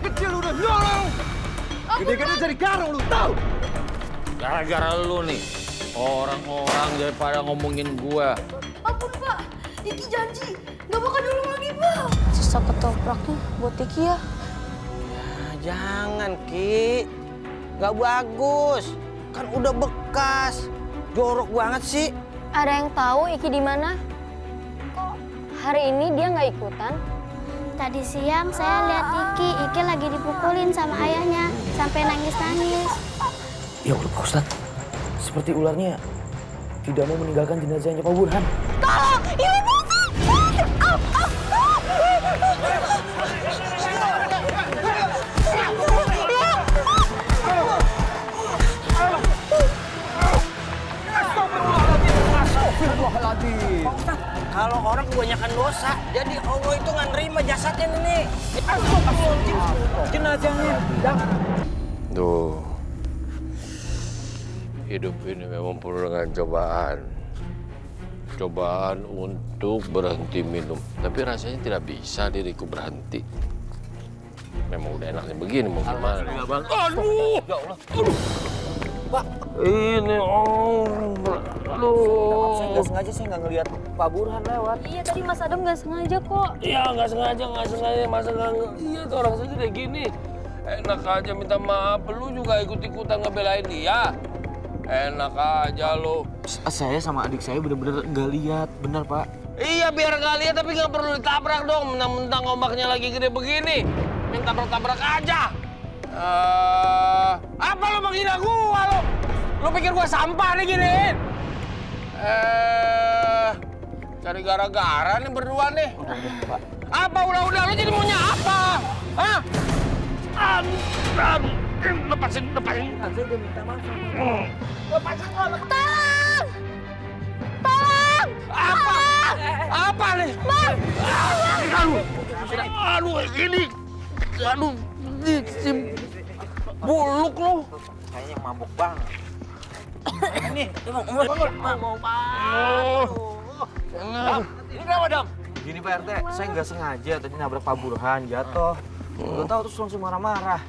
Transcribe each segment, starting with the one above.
kecil udah nyolong. Gede-gede jadi garong lu, tahu? Gara-gara lu nih, orang-orang daripada ngomongin gua. Ampun Pak, Iki janji nggak bakal diulang lagi Pak. Sisa ketopraknya buat Iki ya. Jangan, Ki. Nggak bagus. Kan udah bekas. Jorok banget sih. Ada yang tahu Iki di mana? Kok hari ini dia nggak ikutan? Tadi siang saya lihat Iki lagi dipukulin sama ayahnya sampai nangis-nangis. Ya Allah Pak Ustadz, seperti ularnya tidak mau meninggalkan jenazahnya Pak Burhan. Tolong, ini busuk! Astagfirullahaladzim. Kalau orang kebanyakan dosa, jadi Allah itu nggak nerima jasadnya nih. Jenazahnya. Tuh, hidup ini memang penuh dengan cobaan. Cobaan untuk berhenti minum. Tapi rasanya tidak bisa diriku berhenti. Memang udah enaknya begini, mau gimana? Aduh! Ya Allah. Pak, Ini orang, aduh. saya nggak sengaja nggak ngelihat Pak Burhan lewat. Iya, tadi Mas Adam nggak sengaja kok. Iya, nggak sengaja. Masa nggak iya tuh orang saja kayak gini. Enak aja minta maaf, lu juga ikut-ikutan ngebelain dia. Enak aja lu. Saya sama adik saya benar-benar nggak lihat, benar Pak. Iya, biar nggak lihat tapi nggak perlu ditabrak dong. Mentang-mentang ombaknya lagi gede begini. Minta tabrak-tabrak aja. Apa lu menghina gua lu? Lu pikir gua sampah nih giniin? Cari gara-gara nih berdua nih. Pak. Apa udah lu jadi maunya apa? Hah? Lepasin. Saya udah minta maaf sama Lepasin gua. Tolong! Tolong! Apa nih? Aduh, ini. Aduh, ini buluk lu. Kayaknya mabuk banget. Nih, Ini kenapa, Dam? Gini Pak RT, saya nggak sengaja tadi nabrak Pak Burhan, jatuh. Nggak tahu terus langsung marah-marah.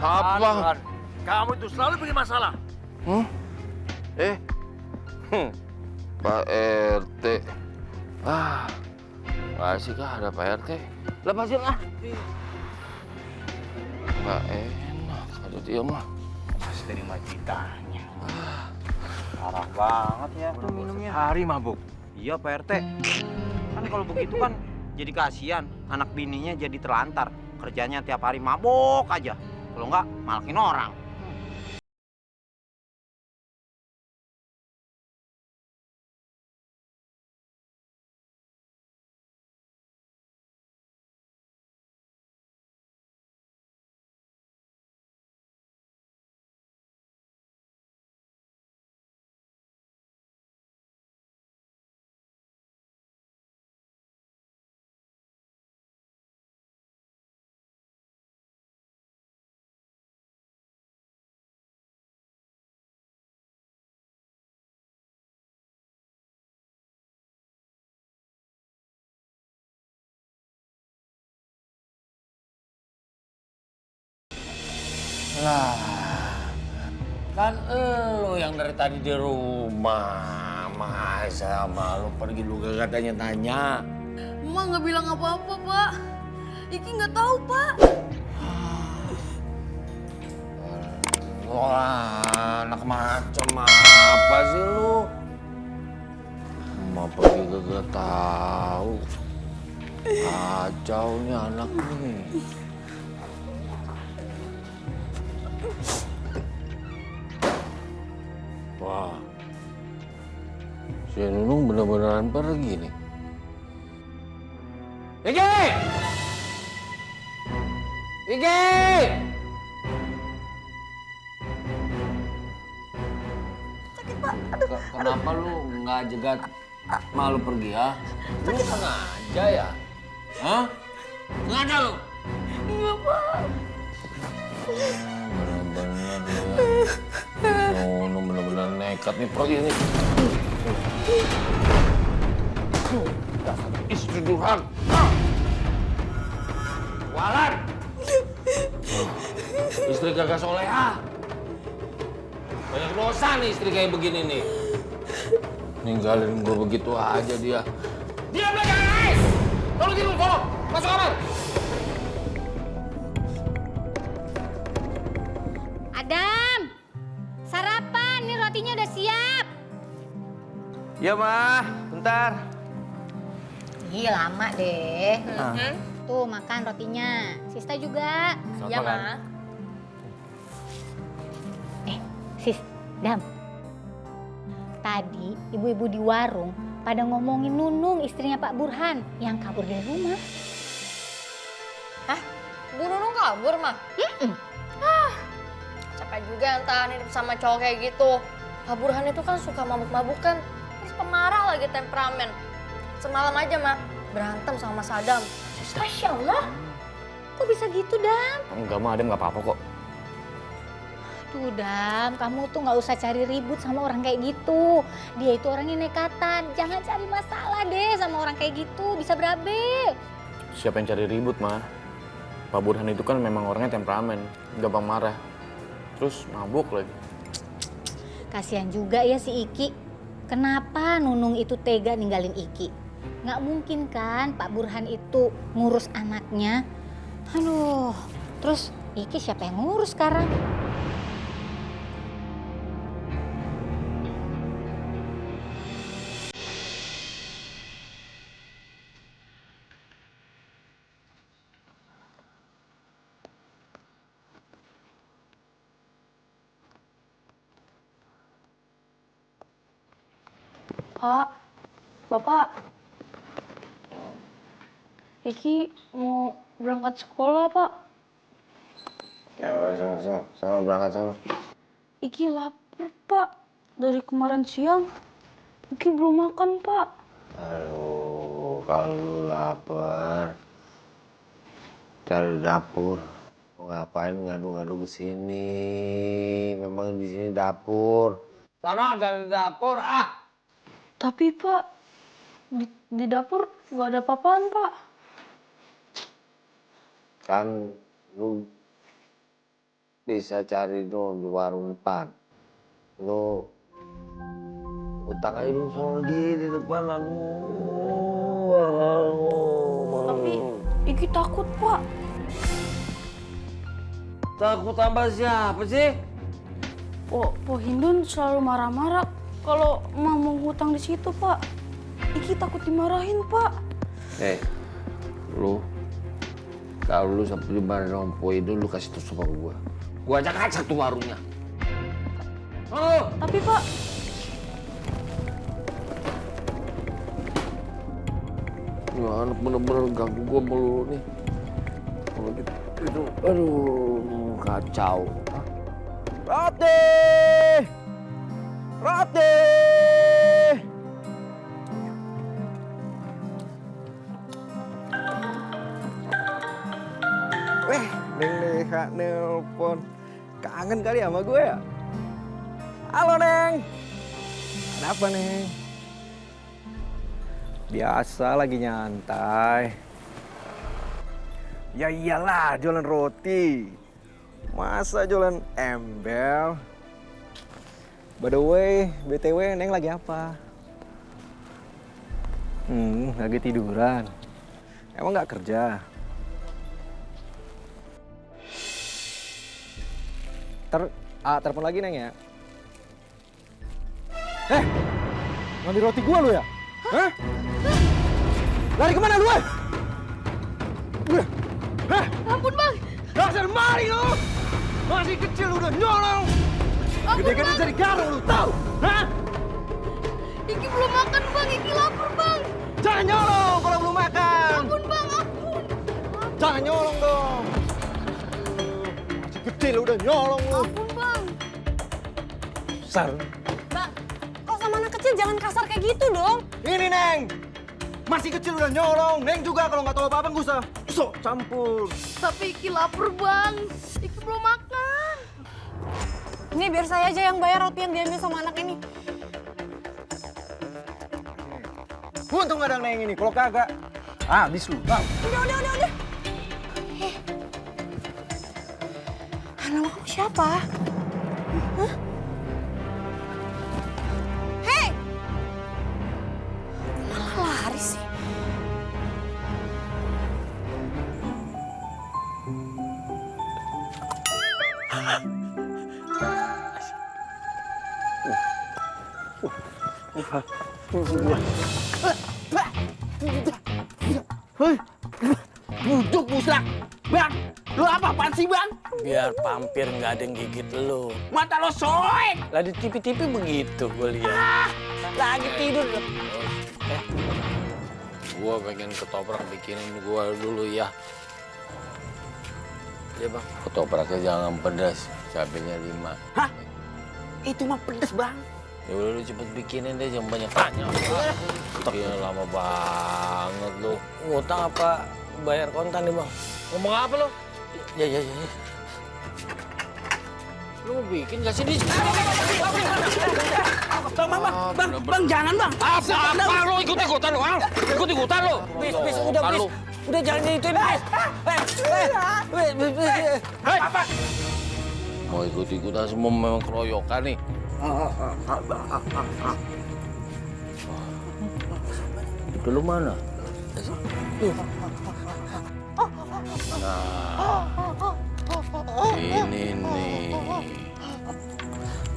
Apa? Kamu itu selalu bikin masalah. Pak RT. Masih kah ada Pak RT? Lepasin lah. Nggak enak ada dia mah. Masih terima ceritanya. Parah banget ya minumnya. Hari mabuk. Iya Pak RT. Kan kalau begitu kan jadi kasihan. Anak bininya jadi terlantar. Kerjanya tiap hari mabok aja. Kalau enggak, malakin orang. Lah, kan elu yang dari tadi di rumah. Masa malu pergi lu gak tanya-tanya. Emak nggak bilang apa-apa Pak. Iki nggak tahu Pak. Wah, anak macam apa sih lu? Emak pergi gak tahu. Kacau nih anak nih. Wah, si Nunung bener-beneran pergi nih. Iki! Iki! Sakit Pak. Aduh. Kenapa lu nggak jegat malu pergi ya? Lu sengaja ya? Hah? Sengaja lu? Enggak Pak. Bener-bener ya. Nunung bener-bener nekat nih pergi nih. Dasar istri durhaka. Walan! istri kagak soleha. Banyak dosa nih istri kayak begini nih. Ninggalin gue begitu aja dia. Diam lah, jangan nangis! Kalau gitu, tolong, masuk kamar. Adam, sarapan, nih rotinya udah siap. Iya, Ma. Bentar. Ih, lama deh. Tuh, makan rotinya. Sista juga. Selamat makan. Sis, Dam. Tadi ibu-ibu di warung pada ngomongin Nunung, istrinya Pak Burhan yang kabur dari rumah. Bu Nunung kabur, mah? Capek juga yang tahan hidup sama cowok kayak gitu. Pak Burhan itu kan suka mabuk-mabukan, terus pemarah lagi temperamen. Semalam aja, mah, berantem sama Mas Adam. Masya Allah, kok bisa gitu, Dam? Enggak, Ma. Adam nggak apa-apa kok. Tuh, Dam, kamu tuh nggak usah cari ribut sama orang kayak gitu. Dia itu orangnya nekatan, jangan cari masalah deh sama orang kayak gitu, bisa berabe. Siapa yang cari ribut, Ma? Pak Burhan itu kan memang orangnya temperamen, gampang marah. Terus mabuk lagi. Kasihan juga ya si Iki. Kenapa Nunung itu tega ninggalin Iki? Nggak mungkin kan Pak Burhan itu ngurus anaknya. Aduh, terus Iki siapa yang ngurus sekarang? Pak, Bapak, Iki mau berangkat sekolah, Pak. Ya, sama berangkat sama. Iki lapar, Pak. Dari kemarin siang, Iki belum makan, Pak. Aduh, kalau lu lapar, cari dapur. Mau ngapain ngadu-ngadu ke sini? Memang di sini dapur. Sana dari dapur, ah! Tapi, Pak, di dapur nggak ada apa-apaan, Pak. Kan lu bisa cari dong di warung depan. Lu utang aja dulu sama dia di depan. Tapi Iki takut, Pak. Takut tambah siapa sih? Po Hindun selalu marah-marah kalau mau ngutang di situ, Pak. Iki takut dimarahin, Pak. Lu kalau lu sampai dimarahin sama Po Hindun, lu kasih tuh sama gua. Gua ajak aja tuh warungnya. Oh! Tapi, Pak, Ya, anak bener-bener ganggu gua melulu nih. Kalau gitu, itu, aduh, kacau. Roti! Roti! Weh, Neng Leha nelpon. Kangen kali sama gue ya? Halo, Neng. Ada apa, Neng? Biasa lagi nyantai. Ya iyalah, jualan roti. Masa jualan embel? By the way, BTW, Neng lagi apa? Lagi tiduran. Emang nggak kerja? Telepon lagi, Neng ya? Ngambil roti gua lu ya? Hah? Lari kemana lu? Hah? ampun, Bang. Dasar maling lu! Masih kecil udah nyolong! Gede-gede jadi garong lu, tahu? Hah? Iki belum makan, Bang. Iki lapar, Bang. Jangan nyolong kalau belum makan! Ampun, Bang. Ampun. Jangan nyolong dong! Masih kecil udah nyolong lu! Ampun, Bang. Sar. Bang, kok sama anak kecil jangan kasar kayak gitu dong. Ini, Neng! Masih kecil udah nyolong. Neng juga kalau nggak tahu apa-apa nggak usah sok campur. Tapi Iki lapar, Bang. Iki belum makan. Ini biar saya aja yang bayar roti yang diambil sama anak ini. Untung ada Neng ini. Kalau kagak, habis lu. Bang. Udah. Nama kamu siapa? Hah? Hei! Malah lari sih. Buduk muslak. Bang, lu apaan sih bang? Biar pampir nggak ada yang gigit lu. Mata lo soek. Lah di TV-TV begitu gue lihat. Lagi tidur. Gua pengen ketoprak bikinin gua dulu ya. Iya bang. Ketopraknya jangan pedas, cabenya 5. Hah? Itu mah pedes bang. Ya udah lu cepet bikinin deh, jangan banyak tanya. Iya lama banget lu. Ngutang apa bayar kontan nih bang? Ngomong apa lu? Ya. Lu mau bikin gak sih di Bang, jangan bang. Apa lu ikut-ikutan lu? Ikut-ikutan lu? Bis, udah bis. Udah jangan digituin bis. Hei! Mau ikut-ikutan semua memang keroyokan nih. Itu lu mana? Nah, ini nih.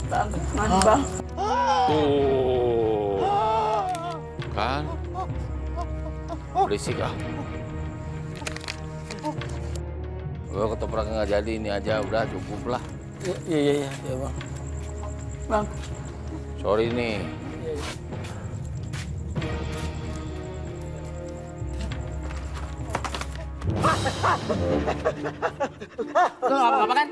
Bang. Tuh. Kan? Berisik ah. Gue ketoprak nggak jadi, ini aja udah cukup lah. Iya bang. Bang. Sorry nih. Lu nggak apa-apa kan?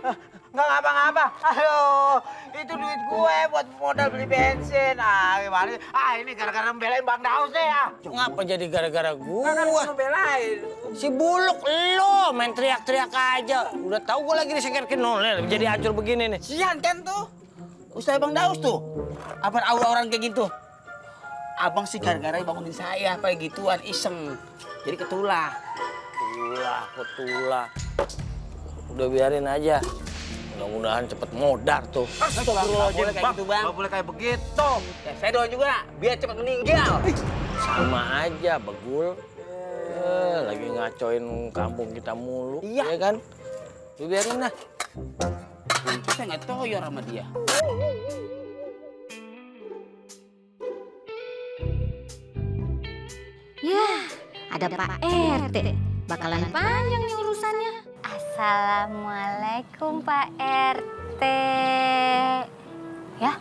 Nggak ngapa-ngapa. Aduh, itu duit gue buat modal beli bensin. Gimana? Ini gara-gara membelain Bang Daus deh ya. Ngapa jadi gara-gara Kan gua? membelain. Si Buluk lo main teriak-teriak aja. Udah tahu gua lagi disekerkin nolnya jadi hancur begini nih. Sian kan tuh. Ustaz Bang Daus tuh. Apa orang kayak gitu? Abang sih gara-gara bangunin saya apa gituan iseng. Jadi ketulah. Ketulah. Udah biarin aja. Mudah-mudahan cepet modar tuh. Nggak boleh kayak gitu bang. Nggak boleh kayak begitu. Ya, saya doain juga biar cepet meninggal. Sama aja, begul. Lagi ngacoin kampung kita mulu, Iya. ya kan? Lu biarin dah. Saya nggak toyor sama dia. Ya, ada Pak RT. Bakalan panjang nih urusannya. Assalamualaikum Pak RT. Ya?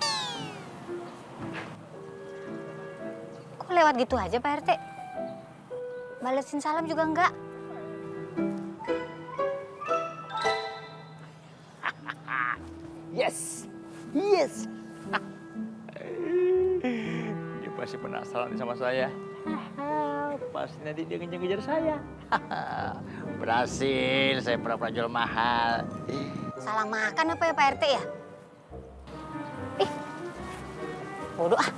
Kok lewat gitu aja Pak RT? Balesin salam juga enggak? Yes. Dia pasti penasaran sama saya. Pasti nanti dia ngejar-ngejar saya. Berhasil, saya pura-pura jual mahal. Salah makan apa ya Pak RT ya? Ih, bodoh ah.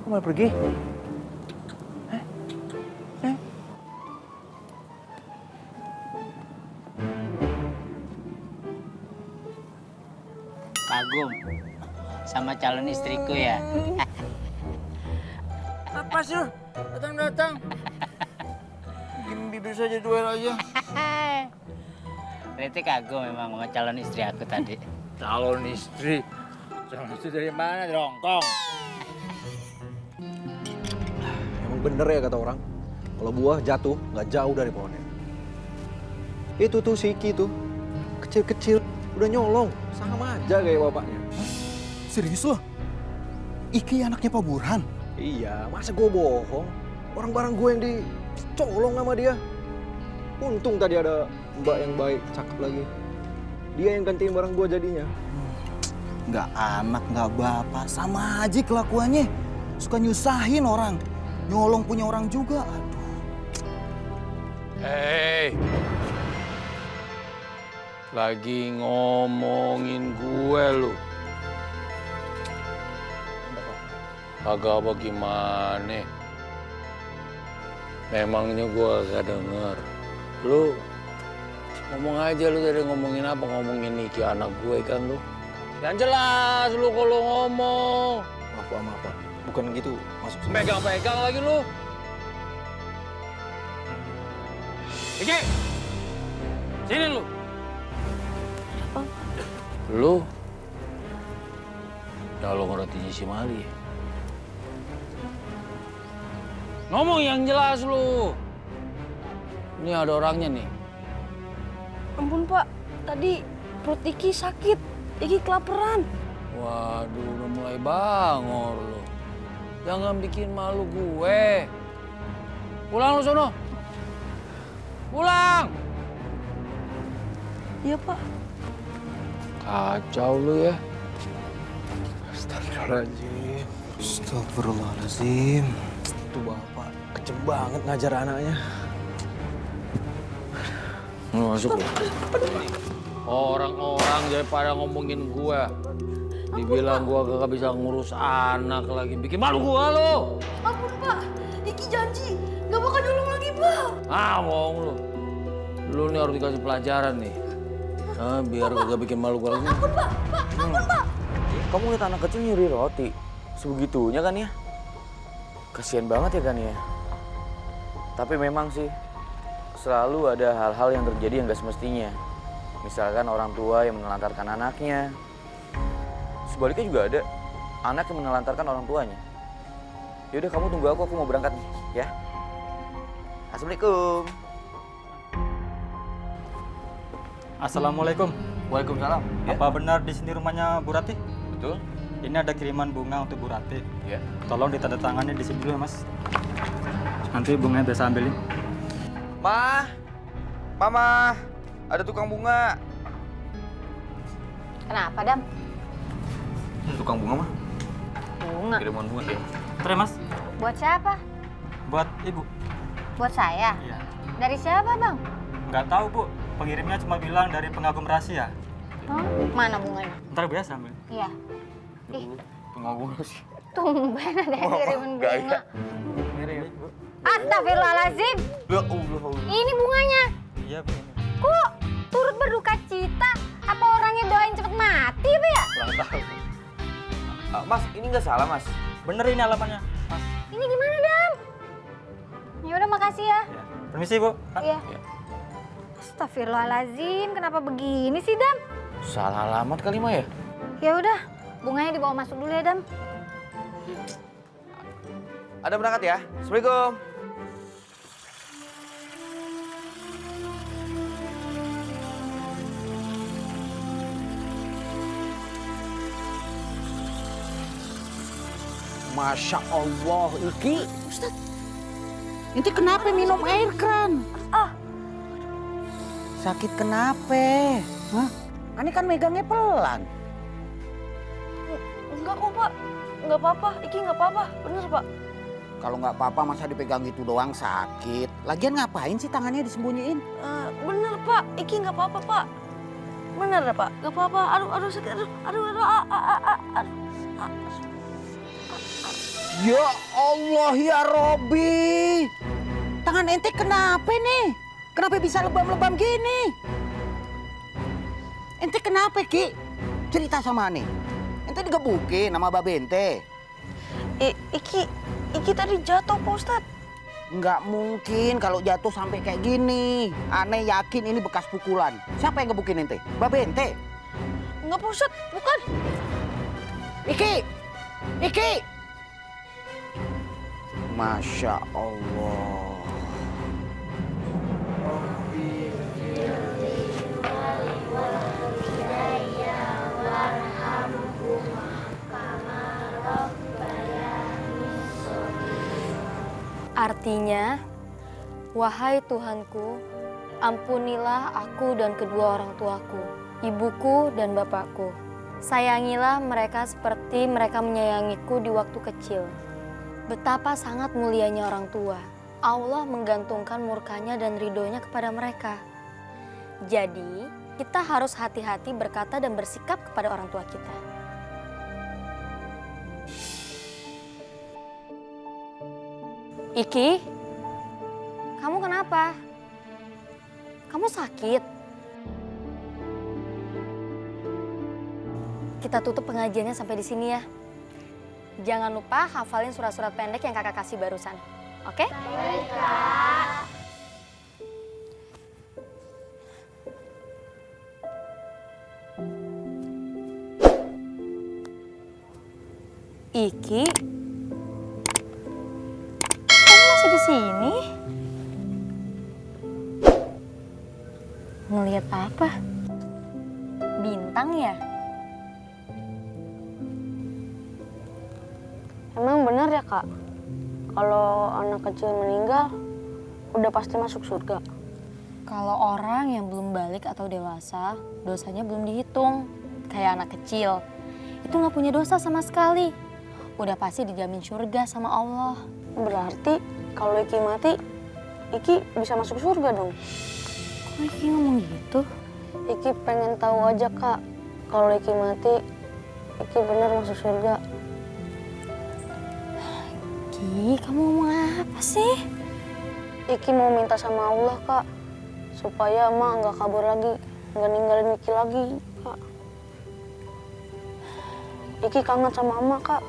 Kok malah pergi? Kagum sama calon istriku ya. Apa sih lu? Datang. Bikin bibir saja duel aja. Berarti kagum memang sama calon istri aku tadi. Calon istri dari mana? Dari Hongkong. Emang bener ya kata orang, kalau buah jatuh nggak jauh dari pohonnya. Itu tuh si Iki tuh, kecil-kecil, udah nyolong, sama aja kayak bapaknya. Serius loh? Iki anaknya Pak Burhan? Iya, masa gue bohong? Orang barang gue yang dicolong sama dia. Untung tadi ada mbak yang baik, cakep lagi. Dia yang gantiin barang gue jadinya. Nggak anak, nggak bapak, sama aja kelakuannya. Suka nyusahin orang, nyolong punya orang juga. Aduh. Hei, lagi ngomongin gue lu. Agak apa gimana? Memangnya gue agak denger. Lu Ngomong aja lu tadi ngomongin apa? Ngomongin Niki anak gue kan lu. Yang jelas lu kalau ngomong. Maaf, Pak. Bukan gitu maksud saya. Pegang-pegang lagi lu. Niki! Sini lu. Apa? Lu kalau ngerti si Mali. Ngomong yang jelas lu. Ini ada orangnya nih. Ampun Pak, tadi perut Iki sakit. Iki kelaparan. Waduh, udah mulai bangor lu. Jangan bikin malu gue. Pulang lu sono. Pulang. Iya Pak. Kacau lu ya. Astagfirullahaladzim. Astagfirullahaladzim. Itu bapak kejem banget ngajar anaknya. Lu masuk lu. Orang-orang daripada ngomongin gue. Dibilang gue gak bisa ngurus anak lagi. Bikin malu gue lu. Ampun Pak, Iki janji gak bakal nyolong lagi Pak. Ah, bohong lu. Lu nih harus dikasih pelajaran nih. Ah, biar gak bikin malu gue lagi. Ampun Pak, ampun Pak. Kamu lihat anak kecil nyuri roti. Sebegitunya kan ya? Kasian banget ya kan ya? Tapi memang sih, selalu ada hal-hal yang terjadi yang gak semestinya. Misalkan orang tua yang menelantarkan anaknya. Sebaliknya juga ada anak yang menelantarkan orang tuanya. Yaudah kamu tunggu aku mau berangkat nih, ya. Assalamualaikum. Assalamualaikum. Waalaikumsalam. Apa benar di sini rumahnya Bu Rati? Betul. Ini ada kiriman bunga untuk Bu Rati. Ya. Tolong ditandatangani di sini dulu ya, Mas. Nanti bunganya biasa ambilin. Mama, ada tukang bunga. Kenapa, Dam? Tukang bunga mah? Bunga. Kiriman bunga ya. Terima, Mas. Buat siapa? Buat Ibu. Buat saya? Iya. Dari siapa, Bang? Nggak tahu, Bu. Pengirimnya cuma bilang dari pengagum rahasia. Oh, mana bunganya? Ntar biasa ambil. Iya. Ih, Pengagum sih. tumben ada yang kirimin bunga. Mirip. Astagfirullahaladzim. Ya Allah. Ini bunganya. Iya, Bu. Kok turut berduka cita? Apa orangnya doain cepet mati, Pak ya? Kurang tahu. Mas, ini nggak salah, Mas. Bener ini alamannya, Mas. Ini gimana, Dam? Ya udah makasih ya. Ya. Permisi, Bu. Iya. Astagfirullahaladzim, kenapa begini sih, Dam? Salah alamat kali mah ya? Ya udah, bunganya dibawa masuk dulu ya, Dam. Ada berangkat ya. Assalamualaikum. Masya Allah, Iki. Ustaz, ente kenapa minum air keran? Sakit kenapa? Hah? Ani kan megangnya pelan. Enggak kok Pak, enggak apa-apa. Iki enggak apa-apa, bener Pak. Kalau nggak apa-apa masa dipegang gitu doang sakit. Lagian ngapain sih tangannya disembunyiin? Bener Pak, Iki enggak apa-apa Pak. Bener ya Pak, enggak apa-apa. Aduh sakit, aduh. Ya Allah ya Robi. Tangan ente kenapa nih? Kenapa bisa lebam-lebam gini? Ente kenapa Ki? Cerita sama Ani. Ente digebukin sama babe ente. Iki tadi jatuh Pak Ustadz. Nggak mungkin kalau jatuh sampai kayak gini. Aneh yakin ini bekas pukulan. Siapa yang gebukin ente? Babe ente? Enggak Pak Ustadz, bukan. Iki! Masya Allah. Artinya, wahai Tuhanku, ampunilah aku dan kedua orang tuaku, ibuku dan bapakku. Sayangilah mereka seperti mereka menyayangiku di waktu kecil. Betapa sangat mulianya orang tua. Allah menggantungkan murkanya dan ridhonya kepada mereka. Jadi, kita harus hati-hati berkata dan bersikap kepada orang tua kita. Iki, kamu kenapa? Kamu sakit? kita tutup pengajiannya sampai di sini ya. Jangan lupa hafalin surat-surat pendek yang kakak kasih barusan. Oke? Baik, Kak. Iki, kamu masih di sini? Ngelihat apa? Bintang ya? Emang benar ya kak, kalau anak kecil meninggal udah pasti masuk surga? Kalau orang yang belum balik atau dewasa, dosanya belum dihitung. Kayak anak kecil, itu nggak punya dosa sama sekali. Udah pasti dijamin surga sama Allah. Berarti kalau Iki mati, Iki bisa masuk surga dong? Kok Iki ngomong gitu? Iki pengen tahu aja kak, kalau Iki mati, Iki bener masuk surga. Ki, kamu ngomong apa sih? Iki mau minta sama Allah kak, supaya emak nggak kabur lagi, nggak ninggalin Iki lagi kak. Iki kangen sama emak kak.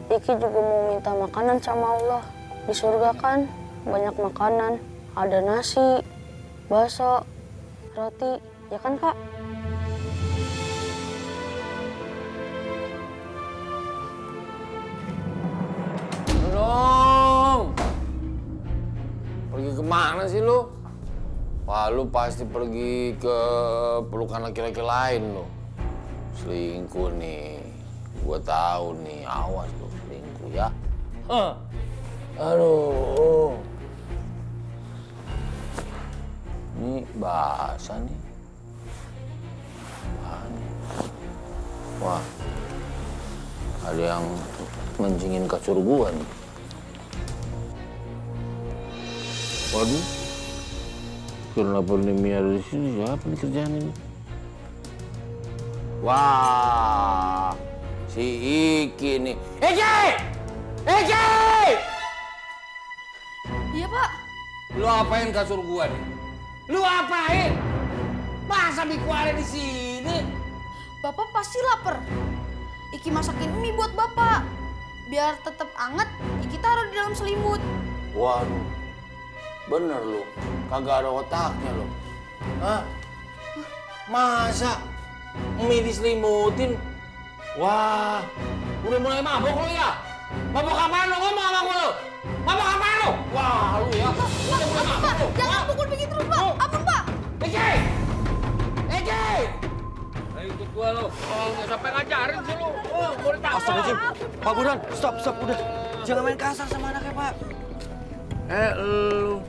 Iki juga mau minta makanan sama Allah. Di surga kan banyak makanan, ada nasi, bakso, roti, ya kan kak? Dong. Pergi kemana sih lu? Wah, lu pasti pergi ke pelukan laki-laki lain lo. Selingkuh nih. Gua tahu nih, awas lu selingkuh ya. Aduh. Ini basah nih. Wah. Ada yang mancingin kasur gua nih. Waduh. Kenapa Nemi ada di sini? Siapa nih kerjaan ini? Wah, si Iki nih. Iki! Iki! Iya pak. Lu apain kasur gua nih? Lu apain? Masa Biku ada di sini? Bapak pasti lapar. Iki masakin mie buat bapak. Biar tetap anget, Iki taruh di dalam selimut. Waduh, bener lu. Kagak ada otaknya lu. Hah? Masa mie diselimutin? Wah, udah mulai mabok lu ya? Mabok apaan lu? Ngomong sama gua lu? Mabok apaan lu? Wah, lu ya. Udah mulai mabok lu. Jangan pukul begitu pak. Ampun pak. Eki! Eki! Ayo ikut gua lu. Oh, nggak sampai ngajarin sih lu. Oh, gua ditangkap. Astagfirullahaladzim. Pak Burhan, stop, udah. Jangan main kasar sama anaknya, Pak. Lu.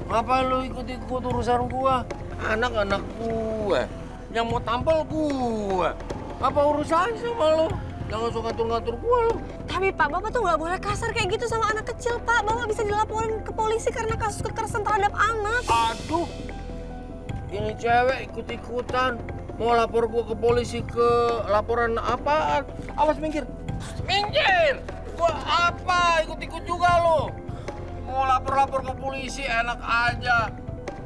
Apa lu ikut-ikut urusan gua? Anak-anak gua. Yang mau tampil gua. Apa urusan sama lu? Jangan suka ngatur-ngatur gua lu. Tapi pak, bapak tuh nggak boleh kasar kayak gitu sama anak kecil pak. Bapak bisa dilaporin ke polisi karena kasus kekerasan terhadap anak. Aduh. Ini cewek ikut-ikutan. Mau lapor gua ke polisi ke laporan apaan? Awas minggir. Minggir! Gua apa? Ikut-ikut juga lo. Mau lapor-lapor ke polisi enak aja.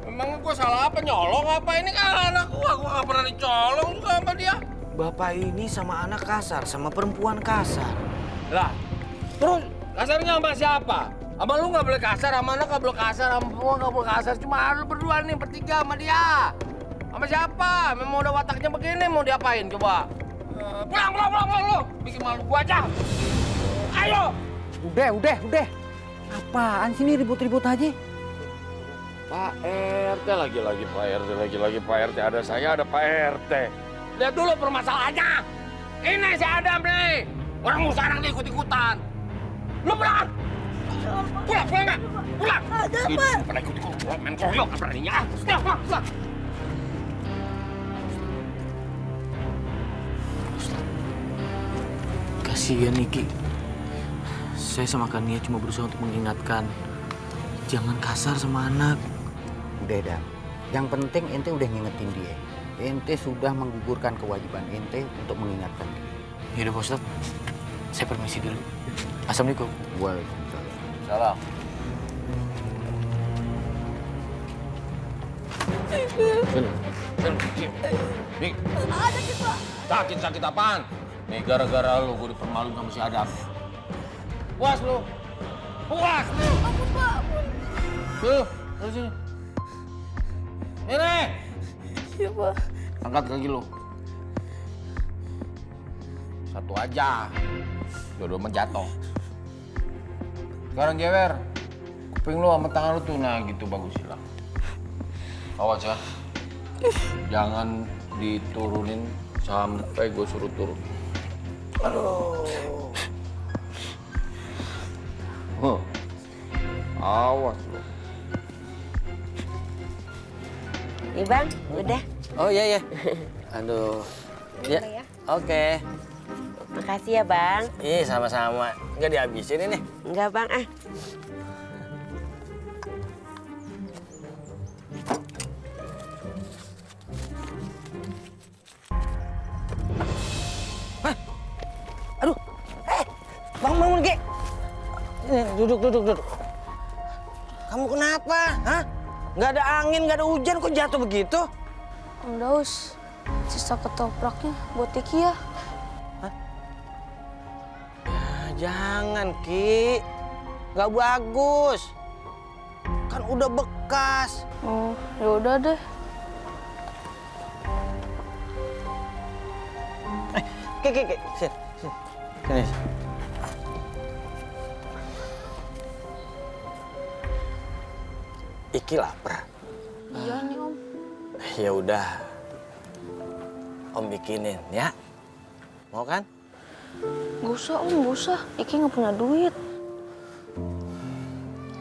Memang gua salah apa? Nyolong apa? Ini kan anak gua nggak pernah dicolong juga sama dia. Bapak ini sama anak kasar, sama perempuan kasar. Lah, terus kasarnya sama siapa? Sama lu nggak boleh kasar, sama anak nggak boleh kasar, sama gua nggak boleh kasar. Cuma lu berdua nih, bertiga sama dia. Sama siapa? Memang udah wataknya begini, mau diapain coba? Pulang lu. Bikin malu gua aja. Ayo. Udah. Apaan sih ini ribut-ribut aja? Pak RT lagi-lagi Pak RT. Ada saya, ada Pak RT. Lihat dulu permasalahannya. Ini si Adam nih. Orang usaha anak dia ikut-ikutan. Lu pulang. Pulang nggak? Pulang. Ada apa? Pada ikut-ikut. Main koyok kan beraninya. Sudah, pulang. Kasihan Niki. Saya sama Kania cuma berusaha untuk mengingatkan. Jangan kasar sama anak. Udah, Dam. Yang penting ente udah ngingetin dia. Ente sudah menggugurkan kewajiban ente untuk mengingatkan dia. Yaudah Pak Ustadz, saya permisi dulu. Assalamualaikum. Waalaikumsalam. Salam. Sini. Nih. Sakit apaan? Nih gara-gara lu gue dipermaluin sama si Adam. Puas lu. Ampun, Pak, ampun. Tuh, terus sini. Ini. Iya, Pak. Angkat kaki lu. Satu aja. Dua-dua menjatuh. Sekarang gewer. Kuping lu sama tangan lu tuh, nah gitu bagus hilang. Awas ya. Jangan diturunin sampai gue suruh turun. Aduh. Awas lu. Nih Bang, udah. Oh iya. Aduh. Ya. Oke. Makasih ya Bang. Ih, sama-sama. Nggak dihabisin ini. Enggak Bang, ah. Aduh. Bangun, Ge. Ini, duduk. Kamu kenapa? Hah? Nggak ada angin, nggak ada hujan, kok jatuh begitu? Om Daus, sisa ketopraknya buat Iki ya. Jangan, Ki. Nggak bagus. Kan udah bekas. Oh, ya udah deh. Ki. Sini. Iki lapar. Iya nih Om. Ya udah. Om bikinin ya. Mau kan? Gak usah Om, gak usah. Iki nggak punya duit.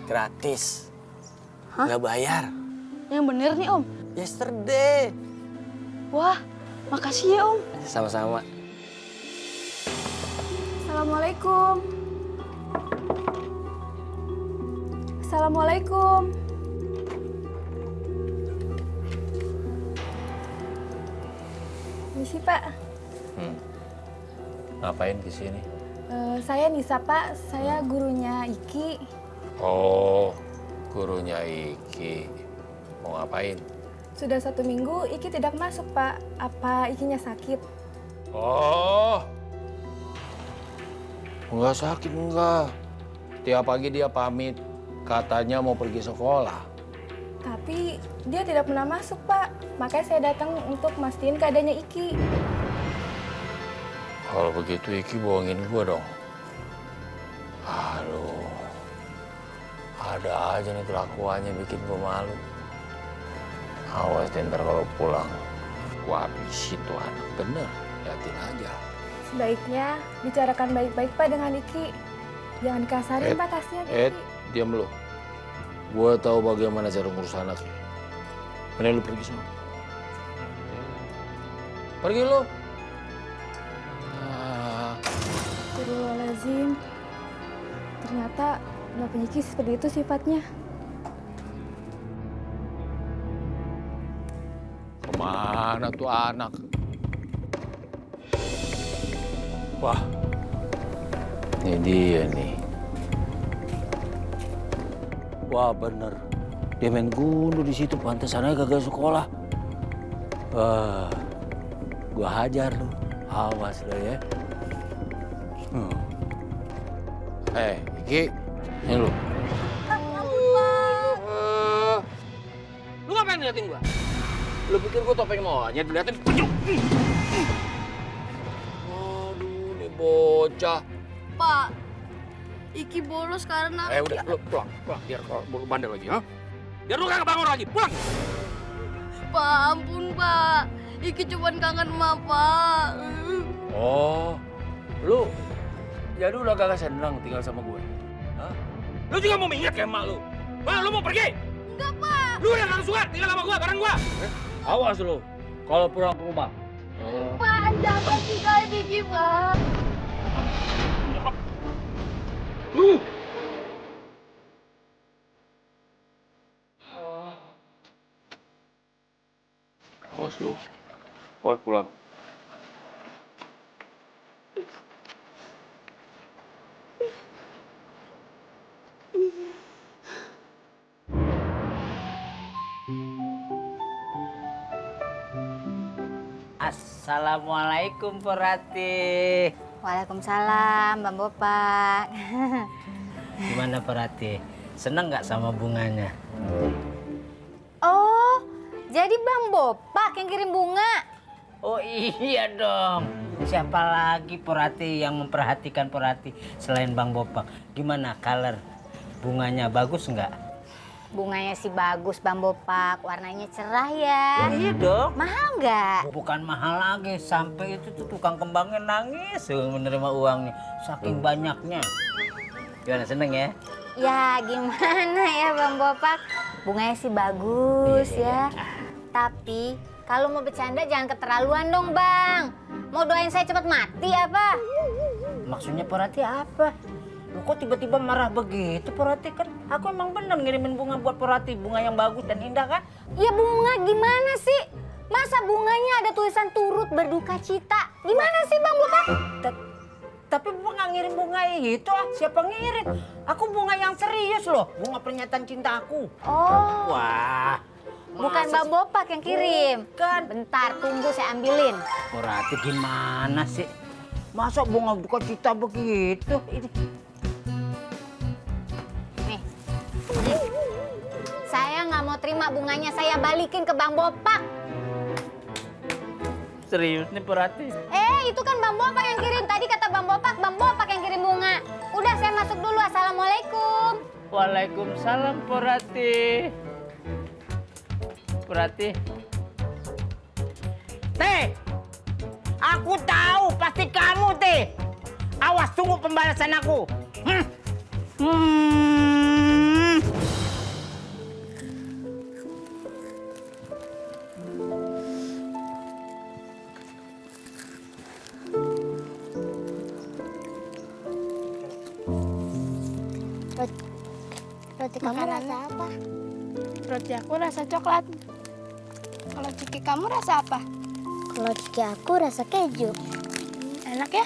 Gratis. Hah? Nggak bayar. Yang bener nih Om. Yesterday. Wah, makasih ya Om. Sama-sama. Assalamualaikum. Assalamualaikum. Misi Pak. Ngapain di sini? Saya Nisa Pak, saya gurunya Iki. Oh, gurunya Iki. Mau ngapain? Sudah 1 minggu Iki tidak masuk Pak. Apa Ikinya sakit? Oh, enggak sakit enggak. Tiap pagi dia pamit, katanya mau pergi sekolah. Tapi dia tidak pernah masuk Pak. Makanya saya datang untuk mastiin keadaannya Iki. Kalau begitu Iki bohongin gua dong. Aduh, ada aja nih kelakuannya bikin gua malu. Awas deh ntar kalau pulang, gua habisin tuh anak bener. Liatin aja. Sebaiknya bicarakan baik-baik Pak dengan Iki. Jangan dikasarin Pak, kasihan Iki. Diam lu. Gua tahu bagaimana cara ngurus anaknya. Mending lu pergi sana. Pergi lu. Astagfirullahaladzim. Ternyata Bapaknya Iki seperti itu sifatnya. Kemana tuh anak? Wah, ini dia nih. Wah bener, dia main gundu di situ, pantesan aja kagak sekolah. Wah, gua hajar lu, awas lu ya. Iki, ini lu. Lu ngapain ngeliatin gua? Lu pikir gua topeng monyet diliatin? Aduh, nih bocah. Pak, Iki bolos karena... Udah, lu pulang, biar lu bandel lagi, ha? Biar lu kagak bangun lagi, pulang! Pak, ampun Pak. Iki cuma kangen emak Pak. Oh, lu jadi udah kagak senang tinggal sama gue? Hah? Lu juga mau mingat kayak emak lu? Wah, lu mau pergi? Enggak Pak. Lu udah kagak suka tinggal sama gua, bareng gua? Awas lu, kalau pulang ke rumah. Pak, jangan tinggalin Iki Pak. Awas lu, awas pulang. Assalamualaikum Porati. Waalaikumsalam Bang Bopak. Gimana Porati? Seneng nggak sama bunganya? Oh, jadi Bang Bopak yang kirim bunga? Oh iya dong. Siapa lagi Porati yang memperhatikan Porati selain Bang Bopak? Gimana color bunganya, bagus nggak? Bunganya sih bagus Bang Bopak, warnanya cerah ya. Iya dong. Mahal nggak? Bukan mahal lagi, sampai itu tuh tukang kembangnya nangis menerima uangnya, saking banyaknya. Gimana, seneng ya? Ya gimana ya Bang Bopak, bunganya sih bagus ya. Tapi kalau mau bercanda jangan keterlaluan dong Bang. Mau doain saya cepat mati apa? Maksudnya Porati apa? Lu kok tiba-tiba marah begitu Porati? Kan aku emang bener ngirimin bunga buat Porati, bunga yang bagus dan indah kan? Ya bunga gimana sih? Masa bunganya ada tulisan turut berduka cita? Gimana sih Bang Bopak? Tapi Bapak nggak ngirim bunga itu ah, siapa ngirim? Aku bunga yang serius loh, bunga pernyataan cinta aku. Oh. Wah. Bukan Bang Bopak yang kirim. Kan. Bentar, tunggu saya ambilin. Porati gimana sih? Masa bunga duka cita begitu? Ini. Nih. Saya nggak mau terima bunganya, saya balikin ke Bang Bopak. Serius nih Porati? Itu kan Bang Bopak yang kirim. Tadi kata Bang Bopak yang kirim bunga. Udah saya masuk dulu. Assalamualaikum. Waalaikumsalam Porati. Porati. Teh, aku tahu pasti kamu Teh. Awas tunggu pembalasan aku. Roti kamu rasa apa? Roti aku rasa coklat. Kalau ciki kamu rasa apa? Kalau ciki aku rasa keju. Enak ya?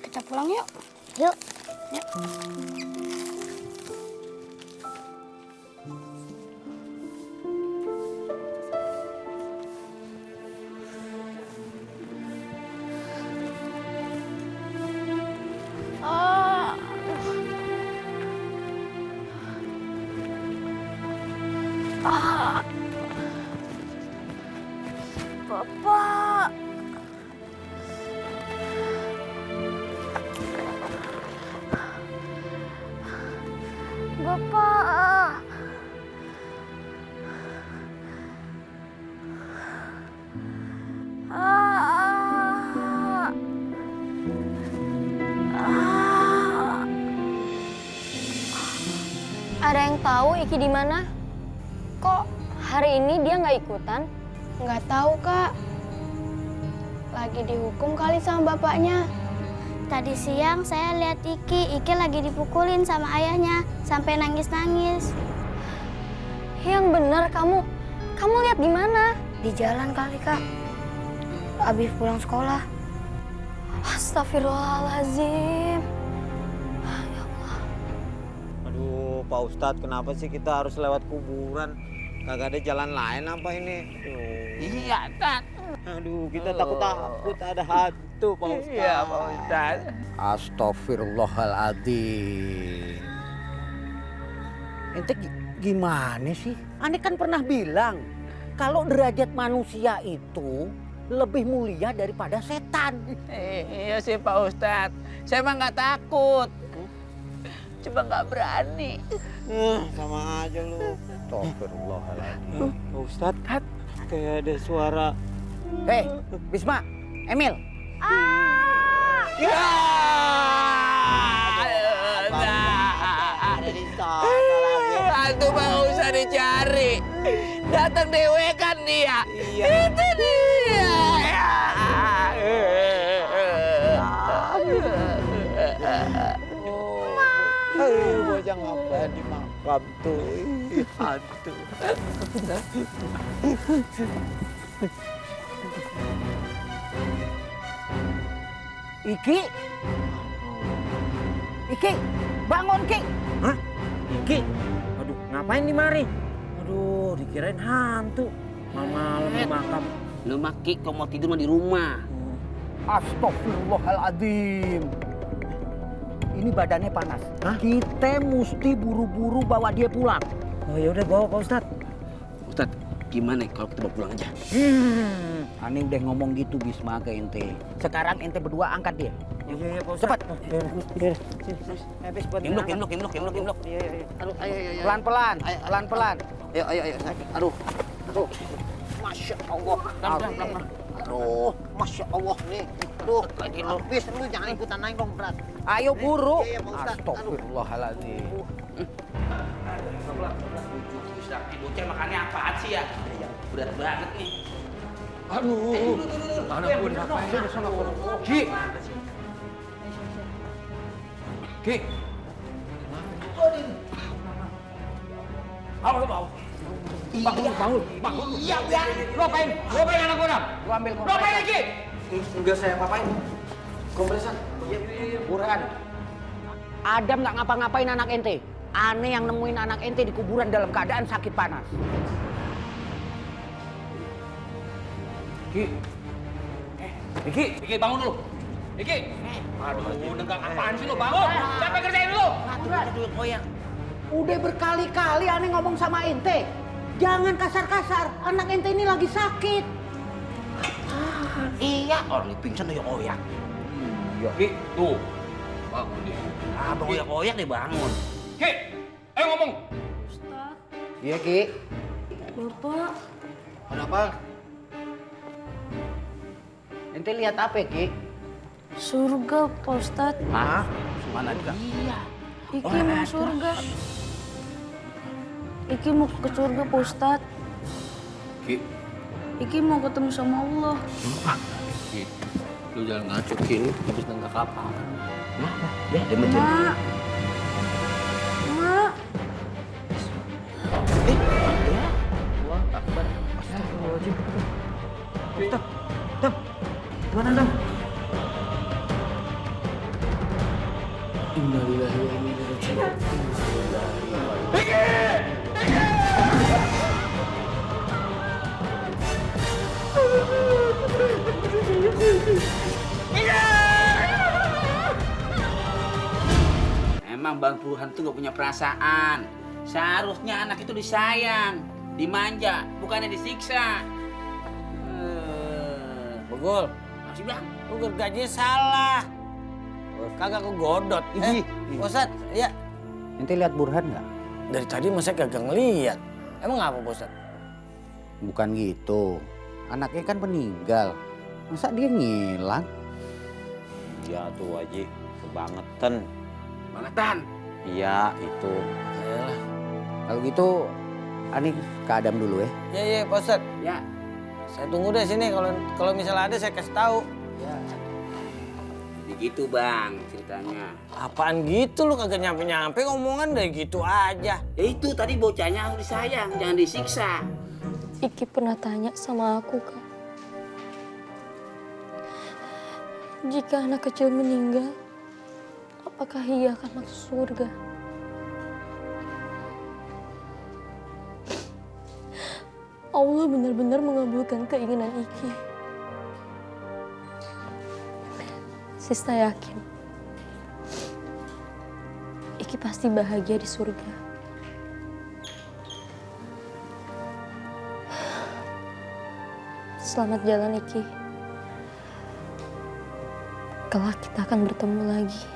Kita pulang yuk. Yuk. Yuk. Bapak. Bapak. Ada yang tahu Iki di mana? Kok hari ini dia nggak ikutan? Nggak tahu, Kak. Lagi dihukum kali sama bapaknya. Tadi siang saya lihat Iki lagi dipukulin sama ayahnya sampai nangis-nangis. Yang benar kamu lihat di mana? Di jalan kali, Kak. Abis pulang sekolah. Astagfirullahaladzim. Aduh, Pak Ustadz, kenapa sih kita harus lewat kuburan? Kagak ada jalan lain apa ini? Iya, Tat. Aduh, kita takut ada hantu, Pak Ustadz. Iya, Pak Ustadz. Astagfirullahaladzim. Ente gimana sih? Ane kan pernah bilang kalau derajat manusia itu lebih mulia daripada setan. Iya sih Pak Ustadz. Saya emang nggak takut. Cuma nggak berani. Sama aja lu. Astagfirullahaladzim. Pak Ustadz, kayak ada suara. Hei, Bisma, Emil. Ya! Ada di sana lagi. Hantu Pak usah dicari. Datang dewe kan dia. Iya. Itu dia. Ayo, bocah ngapain di makam tuh? Ih, hantu. Iki, bangun Ki. Hah? Iki? Aduh, ngapain di mari? Aduh, dikirain hantu. malam di makam. Lu maki kau mau tidur mah di rumah. Astagfirullahaladzim. Ini badannya panas. Kita mesti buru-buru bawa dia pulang. Oh ya udah bawa Pak Ustadz. Ustadz, gimana kalau kita bawa pulang aja? Ani udah ngomong gitu Bisma ke ente. Sekarang ente berdua angkat dia. Iya Pak Cepat. Imluk. Aduh, Pelan-pelan. Pelan-pelan. Ayo. Aduh. Masya Allah. Pelan-pelan. Aduh, Masya Allah nih. Aduh, lagi habis lu jangan ikutan naik dong berat. Ayo buru. Astagfirullahaladzim. Bocah makannya apaan sih ya? Berat banget nih. Aduh. Anak gue ngapain di sana? Ki. Ki. Bangun. Iya, ya. Lu apain anak gua, Dam? Lu ambil kompresan. Lu apain lagi? Enggak saya apa-apain. Kompresan. Burhan. Adam nggak ngapa-ngapain anak ente. Aneh yang nemuin anak ente di kuburan dalam keadaan sakit panas. Ki. Iki bangun dulu. Iki. Aduh, dengar apaan sih lu? Bangun. Capek kerjain dulu. Aduh, goyang. Udah berkali-kali aneh ngomong sama ente. Jangan kasar-kasar. Anak ente ini lagi sakit. Iya, orang pingsan udah oyak. Iya. Ki, tuh. Bangun dia. Abang oyak-oyak dia bangun. Ki, ayo ngomong. Ustadz, Iya, Ki. Bapak, Kenapa? Ente lihat apa, Ki? surga Pak Ustadz. Hah? Mana juga? Iya. Iki mau surga. Iki mau ke surga Pak Ustadz. Ki, Iki mau ketemu sama Allah. Ki, lu jangan ngaco Ki, lu habis nangkap kapal. Ya, dia mencuri. Mak. Mak. Wah, Akbar. Astagfirullahaladzim. Tam. Gimana, Tam? Innalillahi wa inna ilaihi raji'un. Emang Bang Burhan tuh gak punya perasaan. Seharusnya anak itu disayang, dimanja, bukannya disiksa. Begul. Masih Bang? Lu gergajinya salah. Kagak kegodot. Ustadz, ya. Ente lihat Burhan nggak? Dari tadi masa kagak ngeliat. Emang apa, Ustadz? Bukan gitu. Anaknya kan meninggal. Masa dia ngilang? Ya tuh Haji, kebangetan. Bangetan. Iya, itu. Yalah. Kalau gitu, Ani ke Adam dulu ya. Iya, Pak Ustadz. Ya. Saya tunggu deh sini. Kalau misalnya ada saya kasih tahu. Ya. Begitu Bang ceritanya. Apaan gitu lu kagak nyampe-nyampe ngomongan deh gitu aja. Ya itu tadi bocahnya harus disayang, jangan disiksa. Iki pernah tanya sama aku, Kak. Jika anak kecil meninggal, apakah ia akan masuk surga? Allah benar-benar mengabulkan keinginan Iki. Sista yakin, Iki pasti bahagia di surga. Selamat jalan, Iki. Kelak kita akan bertemu lagi.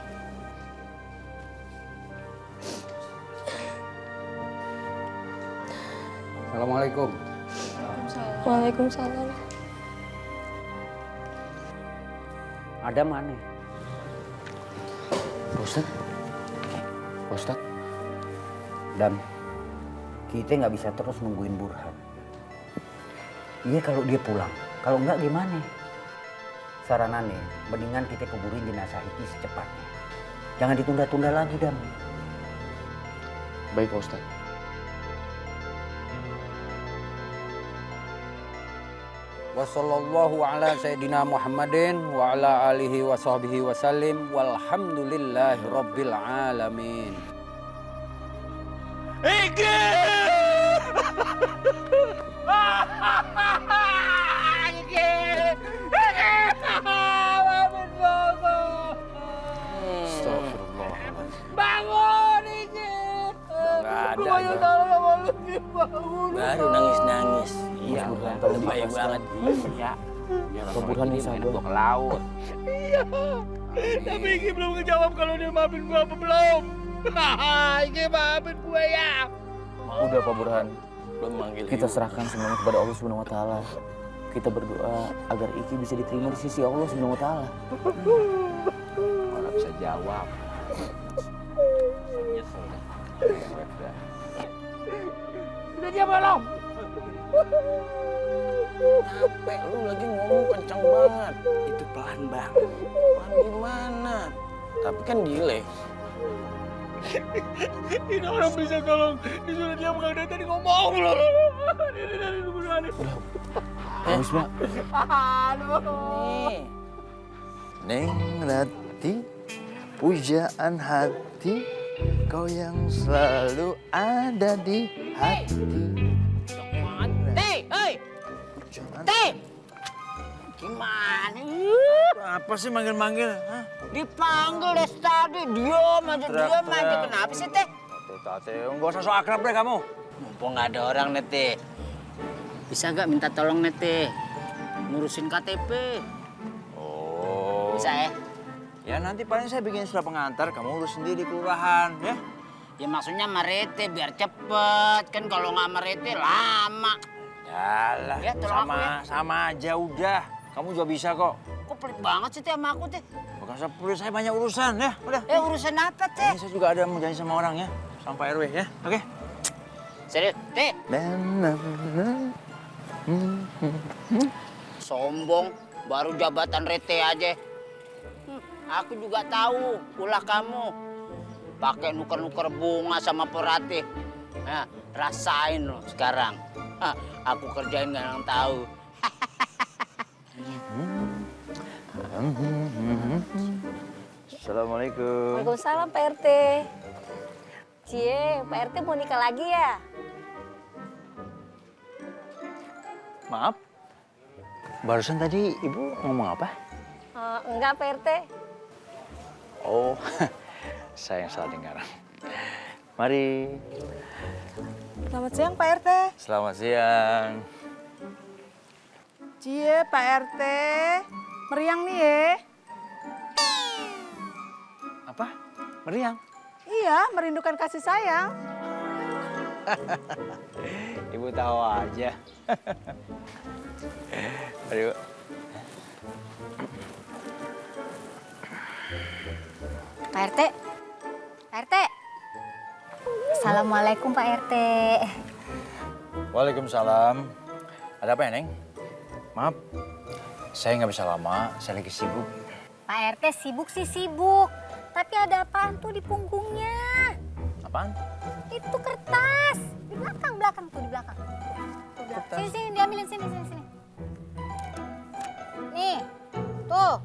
Assalamualaikum. Waalaikumsalam. Ada mana? Ustadz. Dam, kita nggak bisa terus nungguin Burhan. Iya kalau dia pulang, kalau nggak gimana? Saran aneh, mendingan kita kuburin jenazah Iki secepatnya. Jangan ditunda-tunda lagi, Dam. Baik Pak Ustadz. Wassallallahu ala sayyidina Muhammadin wa ala alihi wa sahbihi wa sallim walhamdulillahi rabbil alamin. Iki! Astagfirullah. Bangun, Iki! Nggak ada, Gue mau tolong sama lu, Iki. Bangun. Baru nangis-nangis. Iya, Burhan, lebay banget. Iya. Pak Burhan yang sabar. Gua ke laut. Iya. Tapi Iki belum ngejawab kalau dia maafin gue apa belum. Iki maafin gue ya. Udah Pak Burhan, Belum manggil kita ibu. serahkan semuanya kepada Allah Subhanahu wa taala. Kita berdoa agar Iki bisa diterima di sisi Allah Subhanahu wa taala. Orang bisa jawab. Nyesel. Udah diam belum? Capek lu lagi ngomong kencang banget. Itu pelan bang. Pelan gimana? Tapi kan delay. Ini orang bisa kalau disuruh diam kalau dari tadi ngomong loh. Dari dulu aneh. Bagus, Mbak. Aduh. Neng Rati, pujaan hati, kau yang selalu ada di hati. Teh, hei. Teh. Gimana? Apa sih manggil-manggil? Hah? Dipanggil dari tadi, diam aja, diam aja. Kenapa sih, Teh? Tate, nggak usah so akrab deh kamu. Mumpung nggak ada orang, Nete. Bisa nggak minta tolong, Nete? Ngurusin KTP. Oh. Bisa ya? Ya nanti paling saya bikin surat pengantar, kamu urus sendiri di kelurahan, ya? Ya maksudnya Marete biar cepet. Kan kalau nggak Marete lama. Yalah, Ya, tolong aku ya. sama aja udah. Kamu juga bisa kok. Kok pelit banget sih, Teh, sama aku, Teh? Bukan seperti saya banyak urusan, ya? Udah. Urusan apa, Teh? Ini saya juga ada mau janji sama orang ya, sama Pak RW ya. Oke? Serius, Teh? Sombong, baru jabatan rete aja. Aku juga tahu ulah kamu. Pakai nuker-nuker bunga sama perhati. Nah, rasain lo sekarang. Hah, aku kerjain gak yang tahu. Assalamualaikum. Waalaikumsalam Pak RT. Cie, Pak RT mau nikah lagi ya? Maaf, barusan tadi Ibu ngomong apa? Enggak Pak RT. Oh, saya yang salah dengar. Mari. Selamat siang Pak RT. Selamat siang. Cie Pak RT, meriang nih ya. Apa? Meriang? Iya, merindukan kasih sayang. Ibu tahu aja. Aduh. Pak RT. Pak RT. Assalamualaikum Pak RT. Waalaikumsalam. Ada apa ya, Neng? Maaf, saya nggak bisa lama, saya lagi sibuk. Pak RT sibuk sih sibuk. Tapi ada apaan tuh di punggungnya? Apaan? Itu kertas. Di belakang tuh, di belakang. Tuh, belakang. Sini, diambilin sini. Nih, tuh.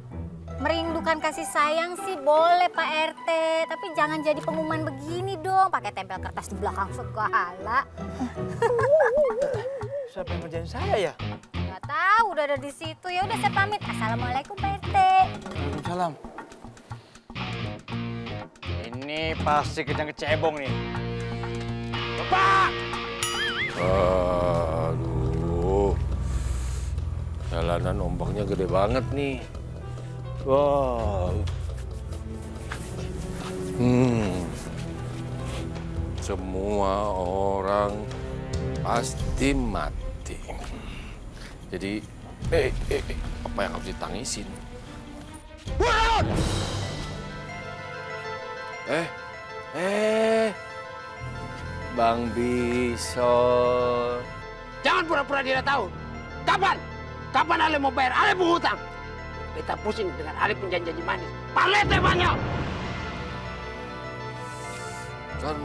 Merindukan kasih sayang sih boleh Pak RT. Tapi jangan jadi pengumuman begini dong. Pakai tempel kertas di belakang segala. Siapa yang ngerjain saya ya? Nggak tahu, udah ada di situ. Ya udah saya pamit. Assalamualaikum Pak RT. Waalaikumsalam. Ini pasti kejang kecebong nih. Bapak! Aduh, jalanan ombaknya gede banget nih. Wow. Semua orang pasti mati. Jadi, apa yang harus ditangisin? Bang Bison. Jangan pura-pura tidak tahu. Kapan? Kapan Ale mau bayar? Ale mau hutang. Kita pusing dengan Ale penjanji manis. Palete banyak. Kan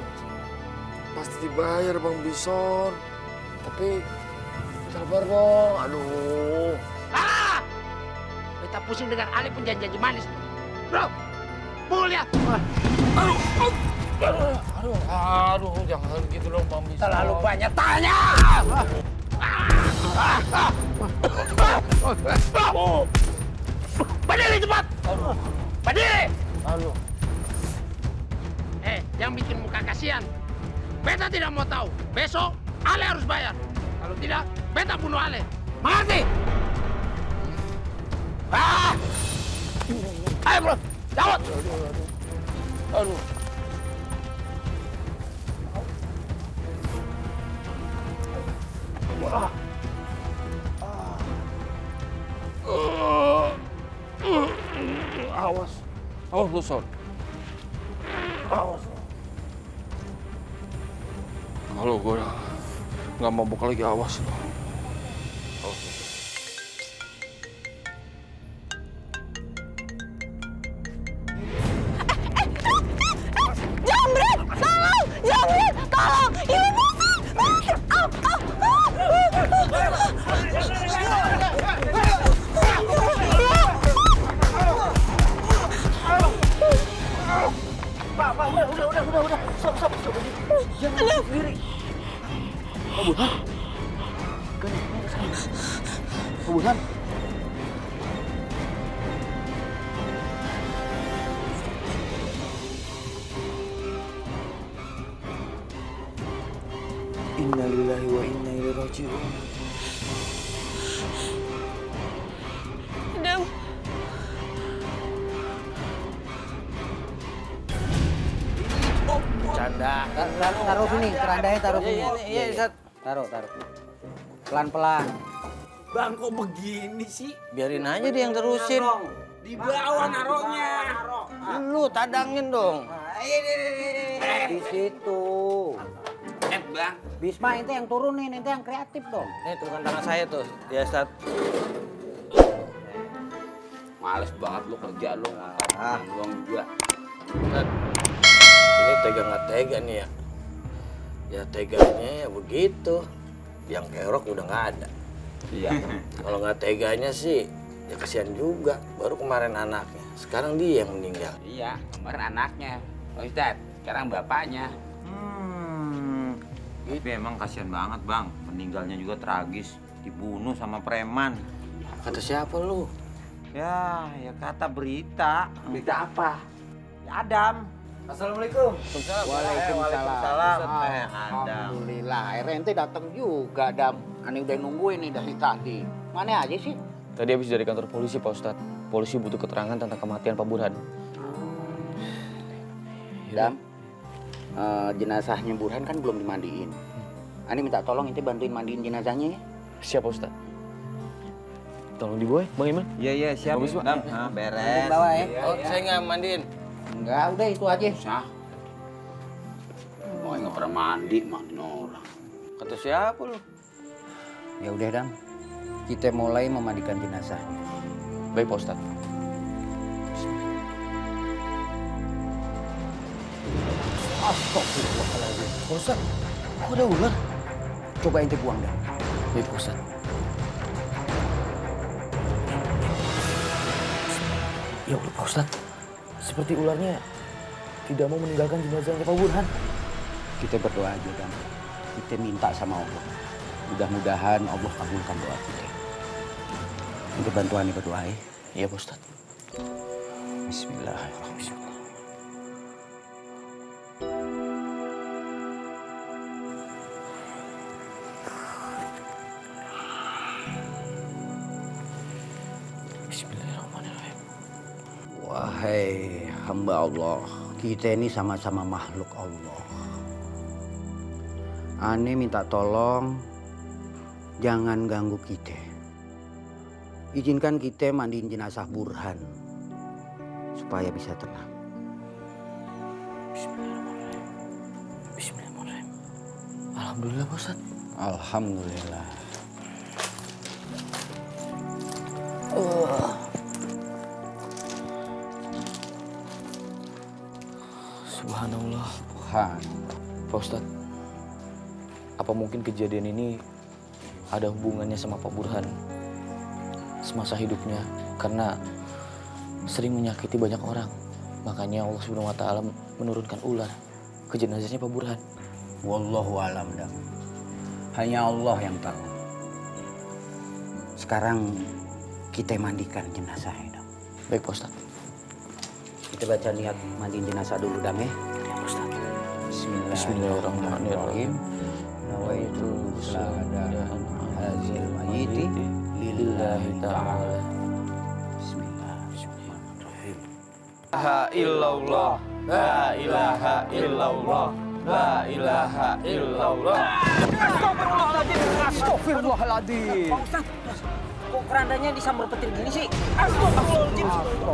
pasti dibayar Bang Bison. Tapi sabar dong, aduh. Kita pusing dengan Ale penjanji manis. Bro, pukul ya. Aduh, jangan gitu dong Bang Bison. Terlalu banyak tanya. Berdiri cepat! Berdiri! Yang bikin muka kasihan. Beta tidak mau tahu. Besok Ale harus bayar. Kalau tidak, beta bunuh Ale. Mengerti? Ayo bro, jawab! Aduh. Awas. Awas lu, Son. Awas. Kalau gue nggak mabuk lagi, awas lu. Jambret, tolong! Jambret, tolong! Ibu Pak, udah. Stop. Jangan sendiri. Pak Burhan. Kan ini kesana. Pak Burhan. Innalillahi wa inna ilaihi raji'un. Adam. Canda. Taruh sini, kerandanya taruh sini. Iya, Ustaz. Taruh. Pelan-pelan. Bang, kok begini sih? Biarin aja dia yang terusin. Di bawah naruhnya. Lu tadangin dong. Di situ. Bang. Bisma, ente yang turunin, ente yang kreatif dong. Nih, turunkan tangan saya tuh. Ya, Ustaz. Males banget lu kerja lu. Belum juga. Ustaz, ini tega nggak tega nih ya? Ya teganya ya begitu. Yang kerok udah nggak ada. Iya. Kalau nggak teganya sih, ya kasihan juga. Baru kemarin anaknya. Sekarang dia yang meninggal. Iya, kemarin anaknya. Oh, Ustaz, sekarang bapaknya. Tapi emang kasihan banget, Bang. Meninggalnya juga tragis. Dibunuh sama preman. Kata siapa lu? Ya kata berita. Berita apa? Ya, Adam. Assalamualaikum. Waalaikumsalam. Adam. Alhamdulillah, akhirnya ente datang juga, Adam. Ani udah nungguin nih dari tadi. Mana aja sih? Tadi habis dari kantor polisi, Pak Ustadz. Polisi butuh keterangan tentang kematian Pak Burhan. Dam, jenazahnya Burhan kan belum dimandiin. Ani minta tolong ente bantuin mandiin jenazahnya ya. Siap, Pak Ustadz. Tolong dibawa, Bang Iman. Iya, siap. Bagus, Pak. Beres. Bawa ya. Oh, saya nggak mandiin. Enggak, udah itu aja. Sah. Mau nggak pernah mandiin orang. Kata siapa lu? Ya udah, Dam. Kita mulai memandikan jenazahnya. Baik, Pak Ustadz. Astagfirullahaladzim. Pak Ustadz, kok ada ular? Coba ente buang, Dam. Baik, Pak Ustadz. Ya Allah, Pak Ustadz. Seperti ularnya tidak mau meninggalkan jenazahnya Pak Burhan. Kita berdoa aja, Dam. Kita minta sama Allah. Mudah-mudahan Allah kabulkan doa kita. Untuk bantuan berdoa ya. Iya, Pak Ustadz. Bismillahirrahmanirrahim. Bismillahirrahmanirrahim. Wahai hamba Allah, kita ini sama-sama makhluk Allah. Ane minta tolong jangan ganggu kita. Izinkan kita mandiin jenazah Burhan supaya bisa tenang. Bismillahirrahmanirrahim. Alhamdulillah, Pak Ustadz. Alhamdulillah. Subhanallah. Tuhan. Pak Ustadz, apa mungkin kejadian ini ada hubungannya sama Pak Burhan semasa hidupnya? Karena sering menyakiti banyak orang. Makanya Allah Subhanahu wa Ta'ala menurunkan ular ke jenazahnya Pak Burhan. Wallahu alam, Dam. Hanya Allah yang tahu. Sekarang kita mandikan jenazah ya, Dam. Baik, Pak Ustadz. Kita baca niat mandiin jenazah dulu, Dam ya. Ya, Pak Ustadz. Bismillahirrahmanirrahim. Nawaitu syahada hazil mayiti lillahi ta'ala. Bismillahirrahmanirrahim. La illallah, la ilaha illallah, la ilaha illallah. Astagfirullahaladzim. Pak Ustadz, kok kerandanya disambar petir gini sih? Astagfirullahaladzim.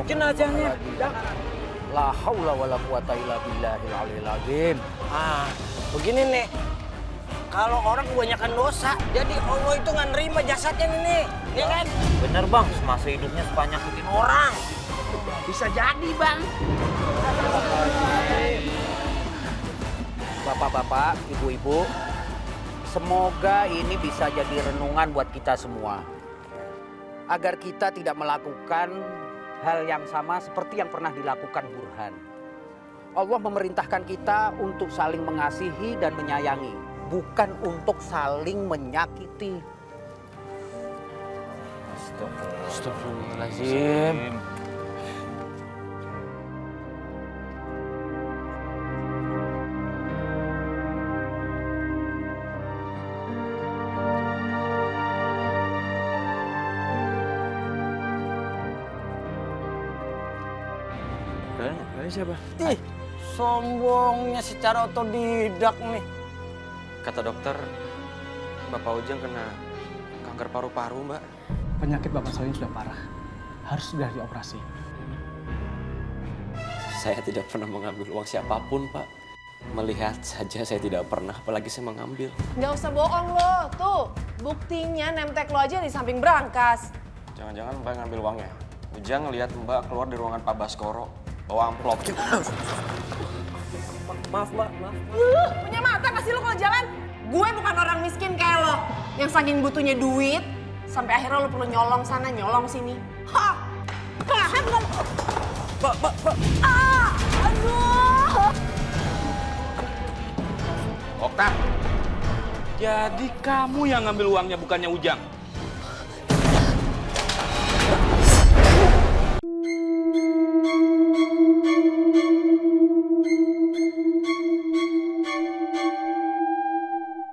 Jenazahnya. La haula wala quwata illa billahil aliyil azim. Begini nih. Kalau orang kebanyakan dosa, jadi Allah itu nggak nerima jasadnya nih, ya kan? Bener bang, semasa hidupnya suka nyakitin orang. Bisa jadi bang. Bapak-bapak, ibu-ibu, semoga ini bisa jadi renungan buat kita semua. Agar kita tidak melakukan hal yang sama seperti yang pernah dilakukan Burhan. Allah memerintahkan kita untuk saling mengasihi dan menyayangi, bukan untuk saling menyakiti. Astagfirullahaladzim. Kalian siapa? Ih, sombongnya secara otodidak nih. Kata dokter, Bapak Ujang kena kanker paru-paru, Mbak. Penyakit Bapak Soyun sudah parah. Harus sudah dioperasi. Saya tidak pernah mengambil uang siapapun, Pak. Melihat saja saya tidak pernah, apalagi saya mengambil. Nggak usah bohong lo, tuh buktinya nemtek lo aja di samping brankas. Jangan-jangan Mbak ngambil uangnya. Ujang ngelihat Mbak keluar dari ruangan Pak Baskoro, bawa amplop. Maaf, Mbak. Maaf. Punya mata kasih lo kalau jalan. Gue bukan orang miskin kayak lo, yang saking butuhnya duit, sampai akhirnya lo perlu nyolong sana, nyolong sini. Ha! Paham nggak? Mbak. Aduh! Okta, jadi kamu yang ngambil uangnya bukannya Ujang?